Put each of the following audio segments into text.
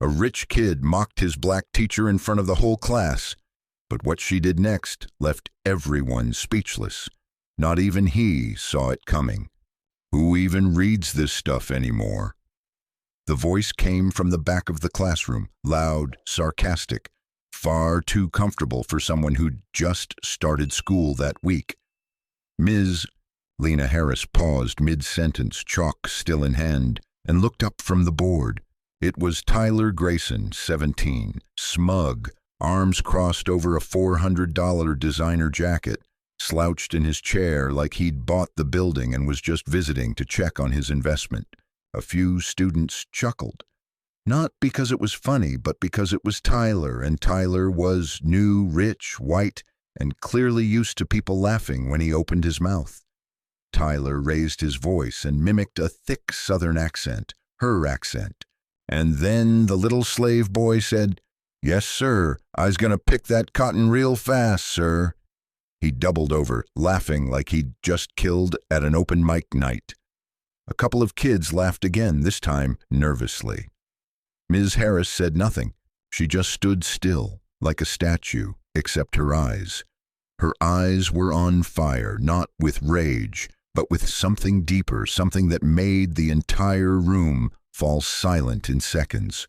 A rich kid mocked his black teacher in front of the whole class, but what she did next left everyone speechless. Not even he saw it coming. Who even reads this stuff anymore? The voice came from the back of the classroom, loud, sarcastic, far too comfortable for someone who'd just started school that week. Ms. Lena Harris paused mid-sentence, chalk still in hand, and looked up from the board. It was Tyler Grayson, 17, smug, arms crossed over a $400 designer jacket, slouched in his chair like he'd bought the building and was just visiting to check on his investment. A few students chuckled. Not because it was funny, but because it was Tyler, and Tyler was new, rich, white, and clearly used to people laughing when he opened his mouth. Tyler raised his voice and mimicked a thick Southern accent, her accent. And then the little slave boy said, "Yes, sir, I's gonna pick that cotton real fast, sir." He doubled over, laughing like he'd just killed at an open mic night. A couple of kids laughed again, this time nervously. Ms. Harris said nothing. She just stood still, like a statue, except her eyes. Her eyes were on fire, not with rage, but with something deeper, something that made the entire room fall silent in seconds.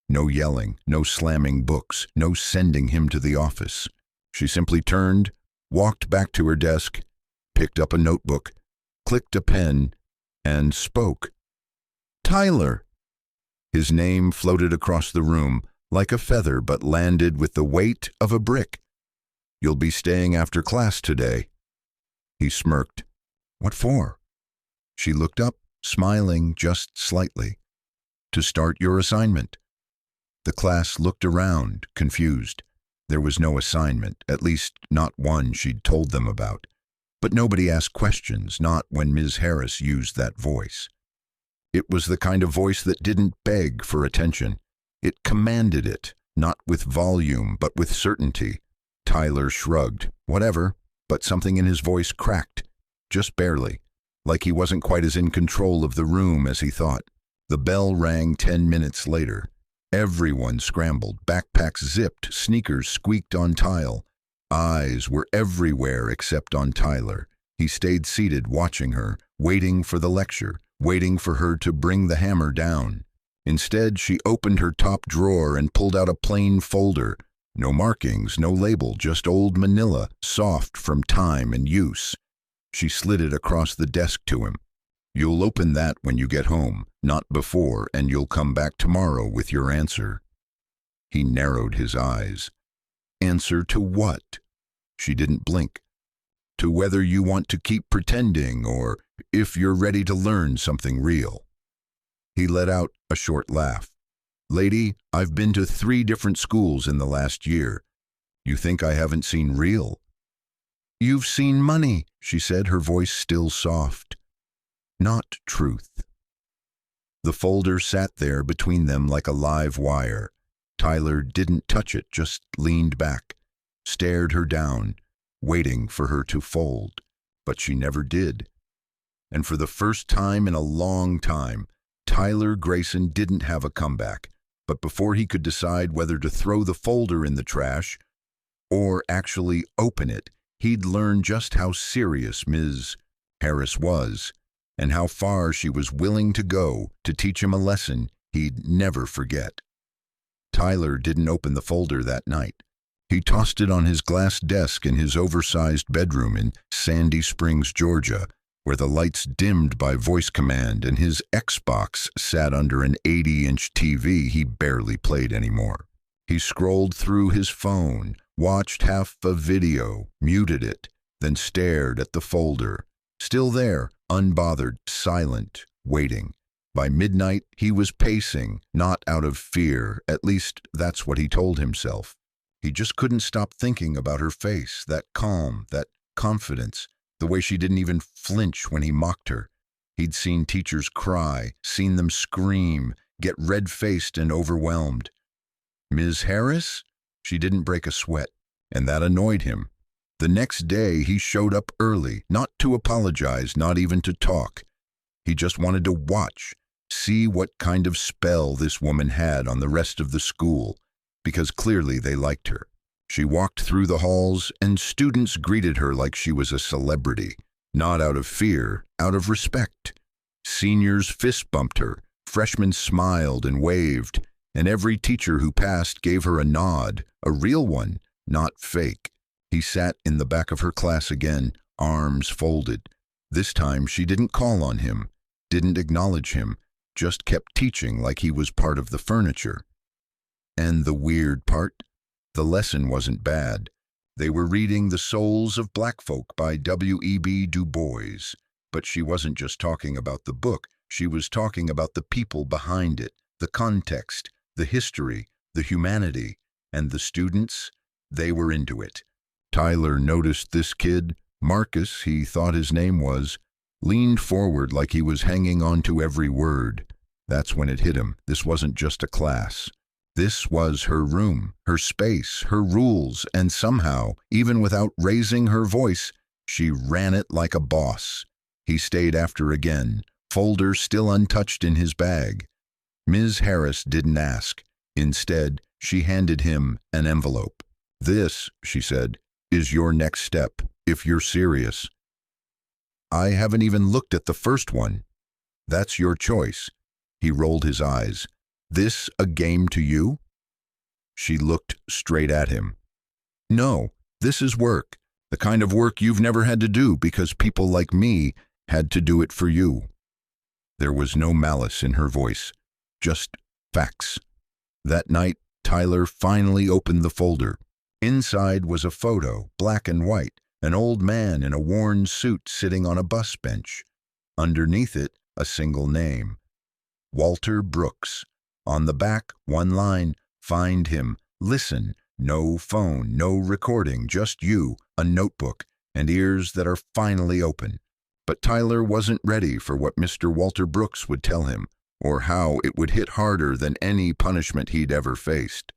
No yelling, no slamming books, no sending him to the office. She simply turned, walked back to her desk, picked up a notebook, clicked a pen, and spoke. "Tyler!" His name floated across the room like a feather, but landed with the weight of a brick. "You'll be staying after class today." He smirked. "What for?" She looked up, smiling just slightly. "To start your assignment." The class looked around, confused. There was no assignment, at least not one she'd told them about. But nobody asked questions, not when Ms. Harris used that voice. It was the kind of voice that didn't beg for attention. It commanded it, not with volume, but with certainty. Tyler shrugged. Whatever, but something in his voice cracked, just barely, like he wasn't quite as in control of the room as he thought. The bell rang 10 minutes later. Everyone scrambled, backpacks zipped, sneakers squeaked on tile. Eyes were everywhere except on Tyler. He stayed seated, watching her, waiting for the lecture, waiting for her to bring the hammer down. Instead, she opened her top drawer and pulled out a plain folder. No markings, no label, just old manila, soft from time and use. She slid it across the desk to him. "You'll open that when you get home, not before, and you'll come back tomorrow with your answer." He narrowed his eyes. "Answer to what?" She didn't blink. "To whether you want to keep pretending or if you're ready to learn something real." He let out a short laugh. "Lady, I've been to 3 different schools in the last year. You think I haven't seen real?" "You've seen money," she said, her voice still soft. "Not truth." The folder sat there between them like a live wire. Tyler didn't touch it, just leaned back, stared her down, waiting for her to fold, but she never did. And for the first time in a long time, Tyler Grayson didn't have a comeback, but before he could decide whether to throw the folder in the trash or actually open it, he'd learned just how serious Ms. Harris was and how far she was willing to go to teach him a lesson he'd never forget. Tyler didn't open the folder that night. He tossed it on his glass desk in his oversized bedroom in Sandy Springs, Georgia, where the lights dimmed by voice command and his Xbox sat under an 80-inch TV he barely played anymore. He scrolled through his phone, watched half a video, muted it, then stared at the folder. Still there, unbothered, silent, waiting. By midnight, he was pacing, not out of fear, at least that's what he told himself. He just couldn't stop thinking about her face, that calm, that confidence, the way she didn't even flinch when he mocked her. He'd seen teachers cry, seen them scream, get red-faced and overwhelmed. Ms. Harris? She didn't break a sweat, and that annoyed him. The next day, he showed up early, not to apologize, not even to talk. He just wanted to watch, see what kind of spell this woman had on the rest of the school, because clearly they liked her. She walked through the halls, and students greeted her like she was a celebrity, not out of fear, out of respect. Seniors fist-bumped her, freshmen smiled and waved, and every teacher who passed gave her a nod, a real one, not fake. He sat in the back of her class again, arms folded. This time she didn't call on him, didn't acknowledge him, just kept teaching like he was part of the furniture. And the weird part? The lesson wasn't bad. They were reading The Souls of Black Folk by W.E.B. Du Bois. But she wasn't just talking about the book, she was talking about the people behind it, the context, the history, the humanity, and the students, they were into it. Tyler noticed this kid, Marcus, he thought his name was, leaned forward like he was hanging on to every word. That's when it hit him. This wasn't just a class. This was her room, her space, her rules, and somehow, even without raising her voice, she ran it like a boss. He stayed after again, folder still untouched in his bag. Ms. Harris didn't ask. Instead, she handed him an envelope. "This," she said, "is your next step, if you're serious." "I haven't even looked at the first one." "That's your choice." He rolled his eyes. "This a game to you?" She looked straight at him. "No, this is work. The kind of work you've never had to do because people like me had to do it for you." There was no malice in her voice, just facts. That night, Tyler finally opened the folder. Inside was a photo, black and white, an old man in a worn suit sitting on a bus bench. Underneath it, a single name, Walter Brooks. On the back, one line, "Find him, listen, no phone, no recording, just you, a notebook, and ears that are finally open." But Tyler wasn't ready for what Mr. Walter Brooks would tell him, or how it would hit harder than any punishment he'd ever faced.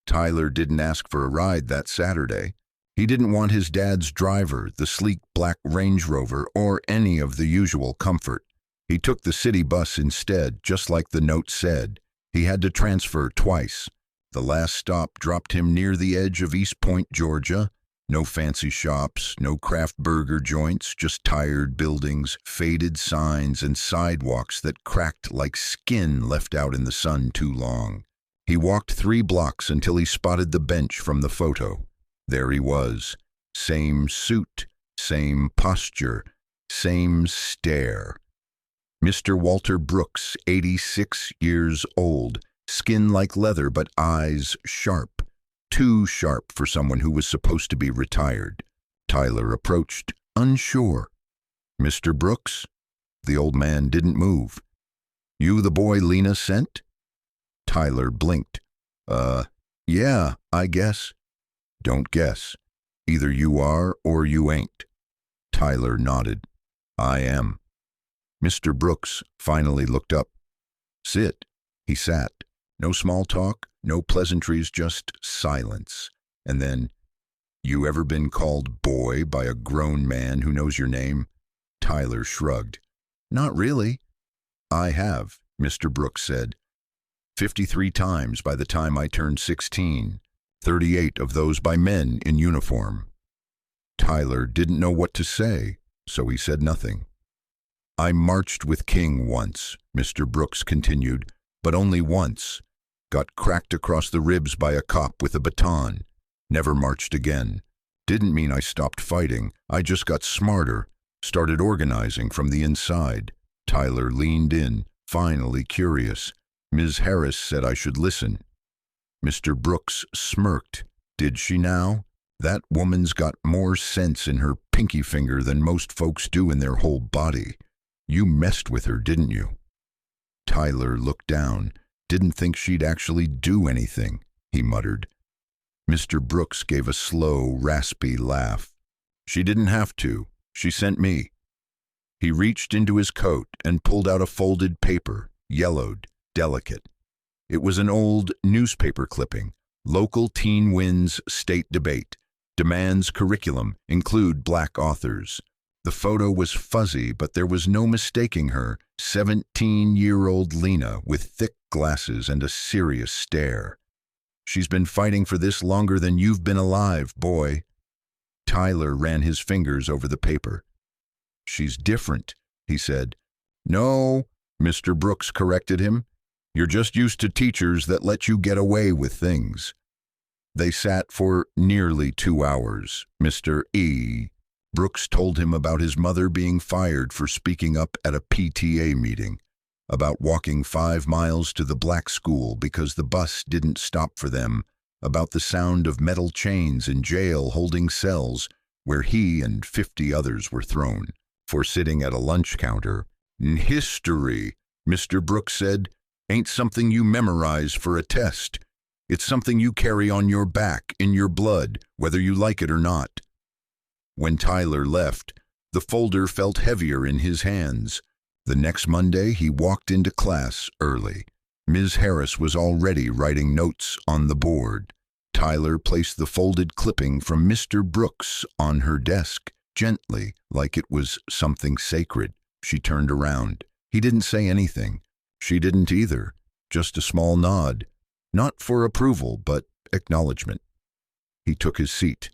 Tyler didn't ask for a ride that Saturday. He didn't want his dad's driver, the sleek black Range Rover, or any of the usual comfort. He took the city bus instead, just like the note said. He had to transfer twice. The last stop dropped him near the edge of East Point, Georgia. No fancy shops, no craft burger joints, just tired buildings, faded signs, and sidewalks that cracked like skin left out in the sun too long. He walked 3 blocks until he spotted the bench from the photo. There he was. Same suit, same posture, same stare. Mr. Walter Brooks, 86 years old, skin like leather but eyes sharp. Too sharp for someone who was supposed to be retired. Tyler approached, unsure. "Mr. Brooks?" The old man didn't move. "You the boy Lena sent?" Tyler blinked. Yeah, I guess." "Don't guess. Either you are or you ain't." Tyler nodded. "I am." Mr. Brooks finally looked up. "Sit." He sat. No small talk, no pleasantries, just silence. And then, "You ever been called boy by a grown man who knows your name?" Tyler shrugged. "Not really." "I have," Mr. Brooks said. 53 times by the time I turned 16. 38 of those by men in uniform." Tyler didn't know what to say, so he said nothing. "I marched with King once," Mr. Brooks continued, "but only once. Got cracked across the ribs by a cop with a baton. Never marched again. Didn't mean I stopped fighting. I just got smarter, started organizing from the inside." Tyler leaned in, finally curious. "Ms. Harris said I should listen." Mr. Brooks smirked. Did she now? That woman's got more sense in her pinky finger than most folks do in their whole body. You messed with her, didn't you? Tyler looked down. Didn't think she'd actually do anything, he muttered. Mr. Brooks gave a slow, raspy laugh. She didn't have to. She sent me. He reached into his coat and pulled out a folded paper, yellowed, delicate. It was an old newspaper clipping. Local teen wins state debate. Demands curriculum include black authors. The photo was fuzzy, but there was no mistaking her, 17-year-old Lena with thick glasses and a serious stare. "She's been fighting for this longer than you've been alive, boy." Tyler ran his fingers over the paper. "She's different," he said. "No," Mr. Brooks corrected him. "You're just used to teachers that let you get away with things." They sat for nearly 2 hours. Mr. Brooks told him about his mother being fired for speaking up at a PTA meeting, about walking 5 miles to the black school because the bus didn't stop for them, about the sound of metal chains in jail holding cells where he and 50 others were thrown for sitting at a lunch counter. "History," Mr. Brooks said, "ain't something you memorize for a test. It's something you carry on your back, in your blood, whether you like it or not." When Tyler left, the folder felt heavier in his hands. The next Monday, he walked into class early. Ms. Harris was already writing notes on the board. Tyler placed the folded clipping from Mr. Brooks on her desk, gently, like it was something sacred. She turned around. He didn't say anything. She didn't either, just a small nod. Not for approval, but acknowledgement. He took his seat.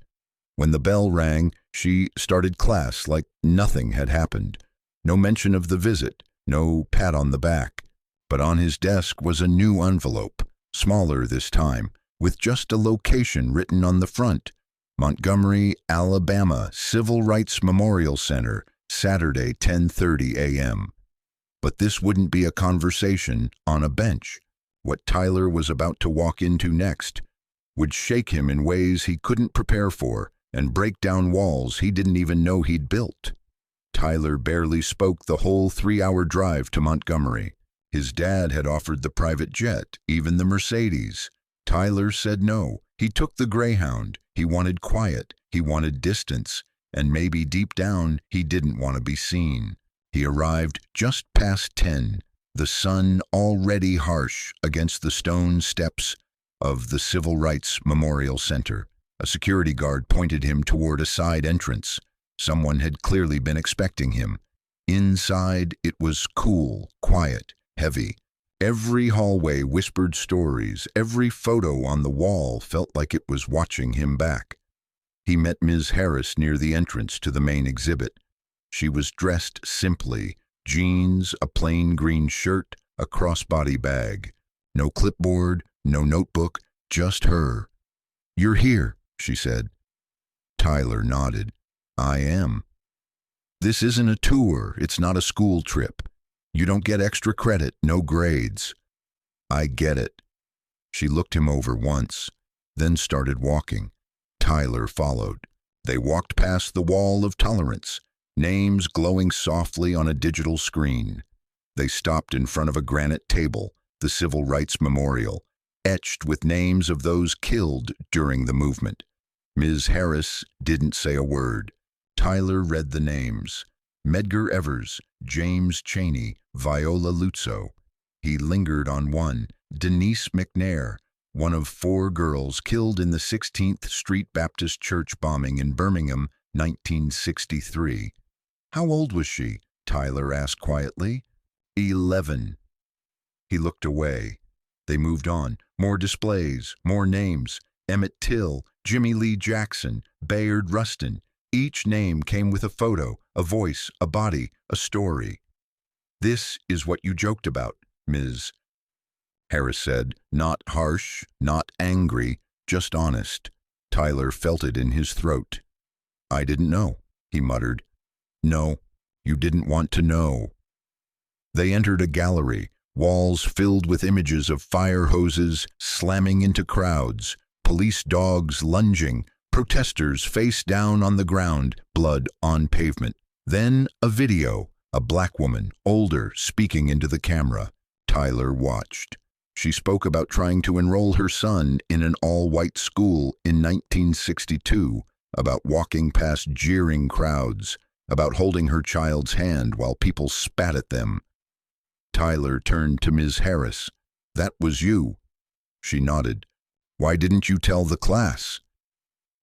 When the bell rang, she started class like nothing had happened. No mention of the visit, no pat on the back. But on his desk was a new envelope, smaller this time, with just a location written on the front. Montgomery, Alabama, Civil Rights Memorial Center, Saturday, 10:30 a.m. But this wouldn't be a conversation on a bench. What Tyler was about to walk into next would shake him in ways he couldn't prepare for and break down walls he didn't even know he'd built. Tyler barely spoke the whole 3-hour drive to Montgomery. His dad had offered the private jet, even the Mercedes. Tyler said no. He took the Greyhound. He wanted quiet. He wanted distance. And maybe deep down, he didn't want to be seen. He arrived just past 10, the sun already harsh against the stone steps of the Civil Rights Memorial Center. A security guard pointed him toward a side entrance. Someone had clearly been expecting him. Inside, it was cool, quiet, heavy. Every hallway whispered stories. Every photo on the wall felt like it was watching him back. He met Ms. Harris near the entrance to the main exhibit. She was dressed simply, jeans, a plain green shirt, a crossbody bag. No clipboard, no notebook, just her. "You're here," she said. Tyler nodded. "I am." "This isn't a tour. It's not a school trip. You don't get extra credit, no grades." "I get it." She looked him over once, then started walking. Tyler followed. They walked past the wall of tolerance, names glowing softly on a digital screen. They stopped in front of a granite table, the Civil Rights Memorial, etched with names of those killed during the movement. Ms. Harris didn't say a word. Tyler read the names: Medgar Evers, James Chaney, Viola Luzzo. He lingered on one, Denise McNair, one of 4 girls killed in the 16th Street Baptist Church bombing in Birmingham, 1963. "How old was she?" Tyler asked quietly. 11. He looked away. They moved on. More displays, more names. Emmett Till, Jimmy Lee Jackson, Bayard Rustin. Each name came with a photo, a voice, a body, a story. "This is what you joked about, Ms. Harris said, not harsh, not angry, just honest. Tyler felt it in his throat. "I didn't know," he muttered. "No, you didn't want to know." They entered a gallery, walls filled with images of fire hoses slamming into crowds, police dogs lunging, protesters face down on the ground, blood on pavement. Then a video, a black woman, older, speaking into the camera. Tyler watched. She spoke about trying to enroll her son in an all-white school in 1962, about walking past jeering crowds, about holding her child's hand while people spat at them. Tyler turned to Ms. Harris. "That was you." She nodded. "Why didn't you tell the class?"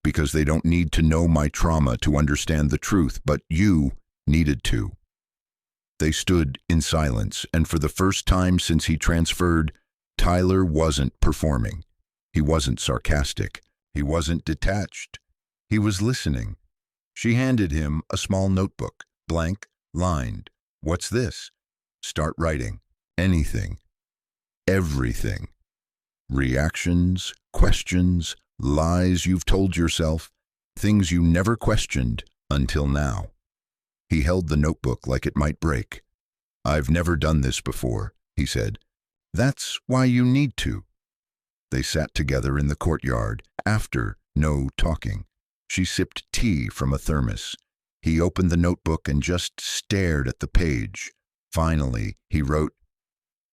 because they don't need to know my trauma to understand the truth, but you needed to. They stood in silence, and for the first time since he transferred, Tyler wasn't performing. He wasn't sarcastic. He wasn't detached. He was listening. She handed him a small notebook, blank, lined. "What's this?" "Start writing. Anything. Everything. Reactions, questions, lies you've told yourself, things you never questioned until now." He held the notebook like it might break. "I've never done this before," he said. "That's why you need to." They sat together in the courtyard. After, no talking. She sipped tea from a thermos. He opened the notebook and just stared at the page. Finally, he wrote,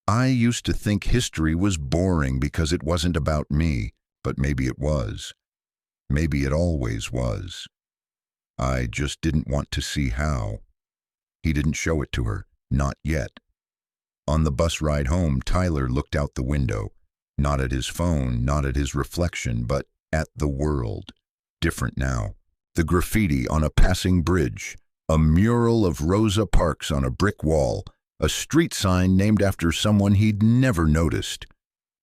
"I used to think history was boring because it wasn't about me, but maybe it was. Maybe it always was. I just didn't want to see how." He didn't show it to her, not yet. On the bus ride home, Tyler looked out the window, not at his phone, not at his reflection, but at the world. Different now. The graffiti on a passing bridge, a mural of Rosa Parks on a brick wall, a street sign named after someone he'd never noticed.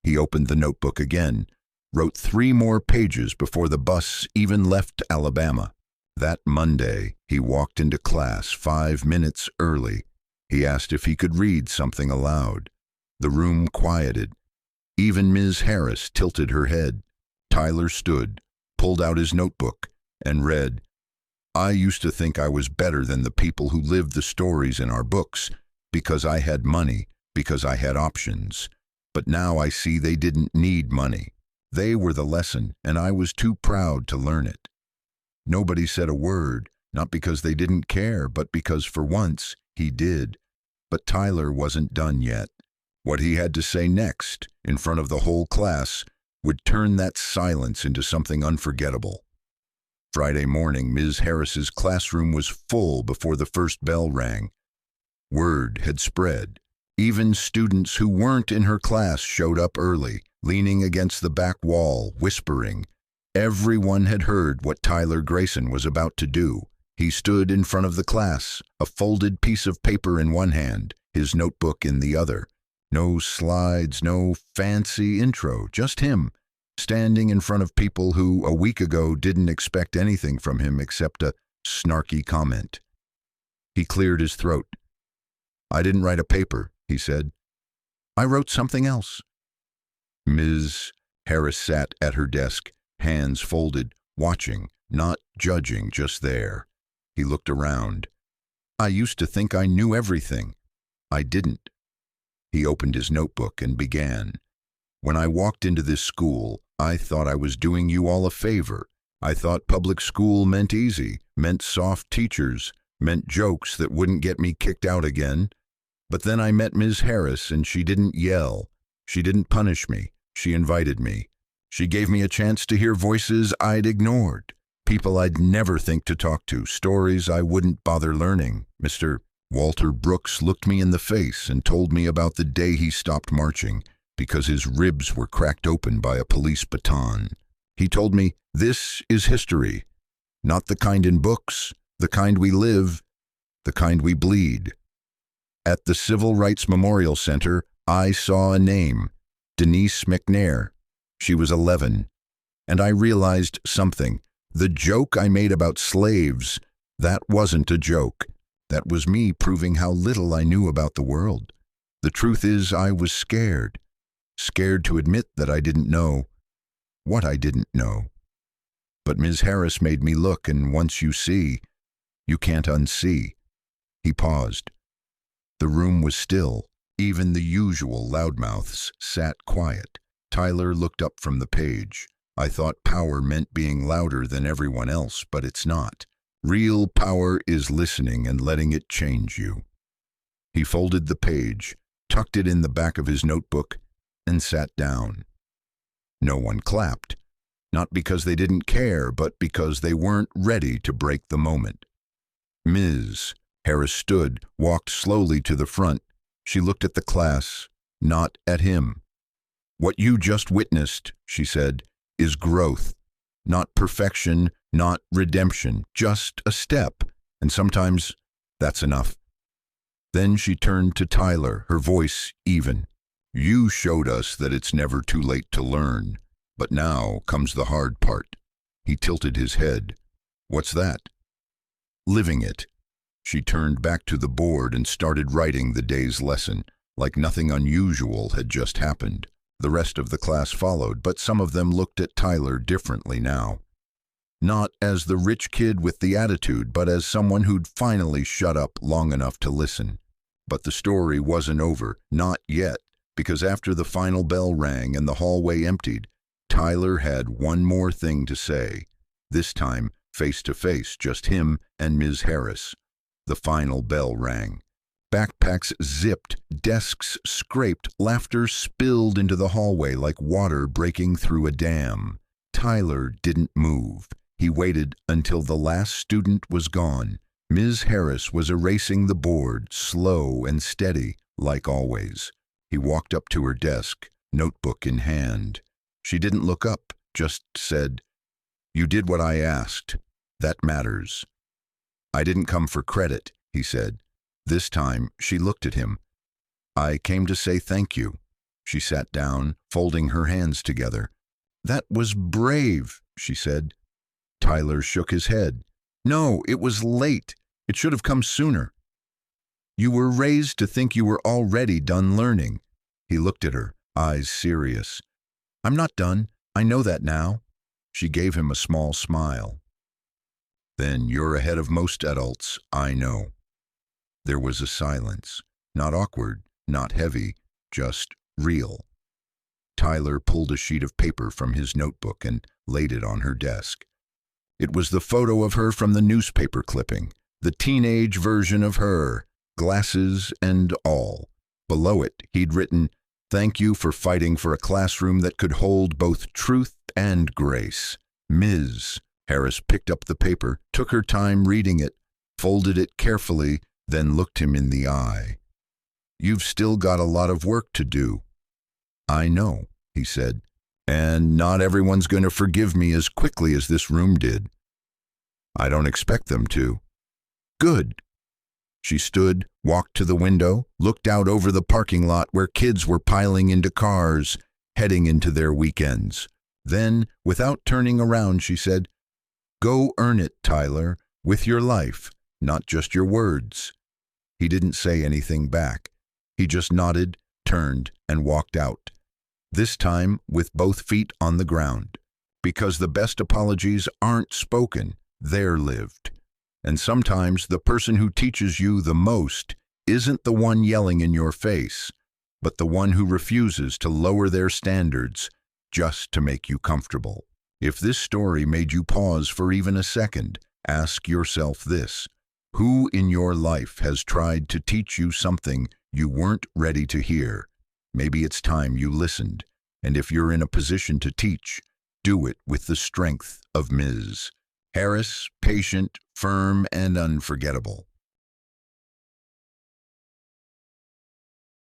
He opened the notebook again, wrote 3 more pages before the bus even left Alabama. That Monday, he walked into class 5 minutes early. He asked if he could read something aloud. The room quieted. Even Ms. Harris tilted her head. Tyler stood, pulled out his notebook, and read, "I used to think I was better than the people who lived the stories in our books because I had money, because I had options. But now I see they didn't need money. They were the lesson, and I was too proud to learn it." Nobody said a word, not because they didn't care, but because for once he did. But Tyler wasn't done yet. What he had to say next, in front of the whole class, would turn that silence into something unforgettable. Friday morning, Ms. Harris's classroom was full before the first bell rang. Word had spread. Even students who weren't in her class showed up early, leaning against the back wall, whispering. Everyone had heard what Tyler Grayson was about to do. He stood in front of the class, a folded piece of paper in one hand, his notebook in the other. No slides, no fancy intro, just him, standing in front of people who, a week ago, didn't expect anything from him except a snarky comment. He cleared his throat. "I didn't write a paper," he said. "I wrote something else." Ms. Harris sat at her desk, hands folded, watching, not judging, just there. He looked around. "I used to think I knew everything. I didn't." He opened his notebook and began. "When I walked into this school, I thought I was doing you all a favor. I thought public school meant easy, meant soft teachers, meant jokes that wouldn't get me kicked out again. But then I met Ms. Harris, and she didn't yell. She didn't punish me. She invited me. She gave me a chance to hear voices I'd ignored, people I'd never think to talk to, stories I wouldn't bother learning. Mr. Walter Brooks looked me in the face and told me about the day he stopped marching because his ribs were cracked open by a police baton. He told me, this is history, not the kind in books, the kind we live, the kind we bleed. At the Civil Rights Memorial Center, I saw a name, Denise McNair. She was 11, and I realized something. The joke I made about slaves, that wasn't a joke. That was me proving how little I knew about the world. The truth is, I was scared to admit that I didn't know what I didn't know. But Ms. Harris made me look, and once you see, you can't unsee. He paused. The room was still. Even the usual loudmouths sat quiet. Tyler looked up from the page. I thought power meant being louder than everyone else, but it's not. Real power is listening and letting it change you. He folded the page, tucked it in the back of his notebook, and sat down. No one clapped, not because they didn't care, but because they weren't ready to break the moment. Ms. Harris stood, walked slowly to the front. She looked at the class, not at him. What you just witnessed, she said, is growth. Not perfection, not redemption, just a step. And sometimes that's enough. Then she turned to Tyler, her voice even. You showed us that it's never too late to learn. But now comes the hard part. He tilted his head. What's that? Living it. She turned back to the board and started writing the day's lesson, like nothing unusual had just happened. The rest of the class followed, but some of them looked at Tyler differently now. Not as the rich kid with the attitude, but as someone who'd finally shut up long enough to listen. But the story wasn't over, not yet, because after the final bell rang and the hallway emptied, Tyler had one more thing to say. This time, face to face, just him and Ms. Harris. The final bell rang. Backpacks zipped, desks scraped, laughter spilled into the hallway like water breaking through a dam. Tyler didn't move. He waited until the last student was gone. Ms. Harris was erasing the board, slow and steady, like always. He walked up to her desk, notebook in hand. She didn't look up, just said, "You did what I asked. That matters." "I didn't come for credit," he said. This time, she looked at him. "I came to say thank you." She sat down, folding her hands together. "That was brave," she said. Tyler shook his head. "No, it was late. It should have come sooner." "You were raised to think you were already done learning." He looked at her, eyes serious. "I'm not done. I know that now." She gave him a small smile. "Then you're ahead of most adults, I know." There was a silence, not awkward, not heavy, just real. Tyler pulled a sheet of paper from his notebook and laid it on her desk. It was the photo of her from the newspaper clipping, the teenage version of her, glasses and all. Below it, he'd written, "Thank you for fighting for a classroom that could hold both truth and grace. Ms." Harris picked up the paper, took her time reading it, folded it carefully, then looked him in the eye. "You've still got a lot of work to do." "I know," he said, "and not everyone's going to forgive me as quickly as this room did." "I don't expect them to." "Good." She stood, walked to the window, looked out over the parking lot where kids were piling into cars, heading into their weekends. Then, without turning around, she said, "Go earn it, Tyler, with your life, not just your words." He didn't say anything back. He just nodded, turned, and walked out. This time with both feet on the ground. Because the best apologies aren't spoken, they're lived. And sometimes the person who teaches you the most isn't the one yelling in your face, but the one who refuses to lower their standards just to make you comfortable. If this story made you pause for even a second, ask yourself this: who in your life has tried to teach you something you weren't ready to hear? Maybe it's time you listened. And if you're in a position to teach, do it with the strength of Ms. Harris, patient, firm, and unforgettable.